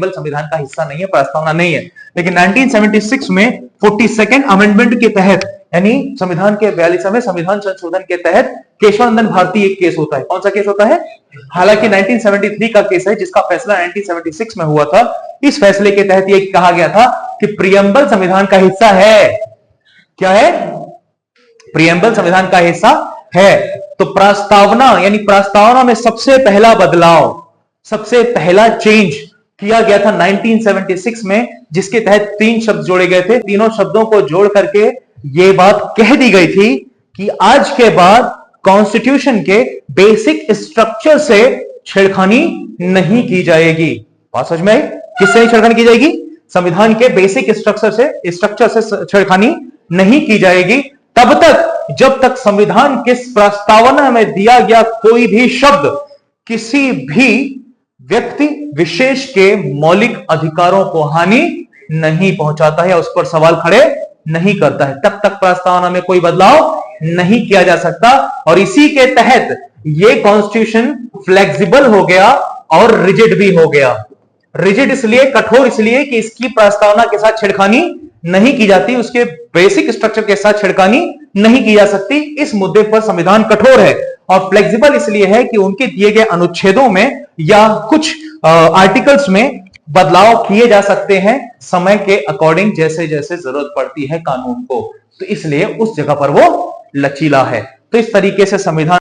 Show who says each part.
Speaker 1: संविधान का हिस्सा नहीं है, प्रस्तावना नहीं है। लेकिन 1976 में 42nd अमेंडमेंट के तहत, यानी संविधान के 42वें संविधान संशोधन के तहत केशवानंदन भारती एक केस होता है। कौन सा केस होता है? हालांकि 1973 का केस है, जिसका फैसला 1976 में हुआ था। इस फैसले के तहत यह कहा गया था कि प्रियम्बल संविधान का हिस्सा है। क्या है? प्रियम्बल संविधान का हिस्सा है। तो प्रस्तावना, यानी प्रस्तावना में सबसे पहला बदलाव, सबसे पहला चेंज किया गया था 1976 में, जिसके तहत 3 शब्द जोड़े गए थे। तीनों शब्दों को जोड़ करके यह बात कह दी गई थी कि आज के बाद कॉन्स्टिट्यूशन के बेसिक स्ट्रक्चर से छेड़खानी नहीं की जाएगी। बात समझ में आई? किससे छेड़खानी की जाएगी? संविधान के बेसिक स्ट्रक्चर से छेड़खानी नहीं की जाएगी तब तक जब तक संविधान के प्रस्तावना में दिया गया कोई भी शब्द किसी भी व्यक्ति विशेष के मौलिक अधिकारों को हानि नहीं पहुंचाता है, उस पर सवाल खड़े नहीं करता है, तब तक प्रस्तावना में कोई बदलाव नहीं किया जा सकता। और इसी के तहत यह कॉन्स्टिट्यूशन फ्लेक्सिबल हो गया और रिजिड भी हो गया। रिजिड इसलिए, कठोर इसलिए कि इसकी प्रस्तावना के साथ छेड़खानी नहीं की जाती, उसके बेसिक स्ट्रक्चर के साथ छेड़खानी नहीं की जा सकती। इस मुद्दे पर संविधान कठोर है। और फ्लेक्सिबल इसलिए है कि उनके दिए गए अनुच्छेदों में या कुछ आर्टिकल्स में बदलाव किए जा सकते हैं समय के अकॉर्डिंग, जैसे जैसे जरूरत पड़ती है कानून को। तो इसलिए उस जगह पर वो लचीला है। तो इस तरीके से संविधान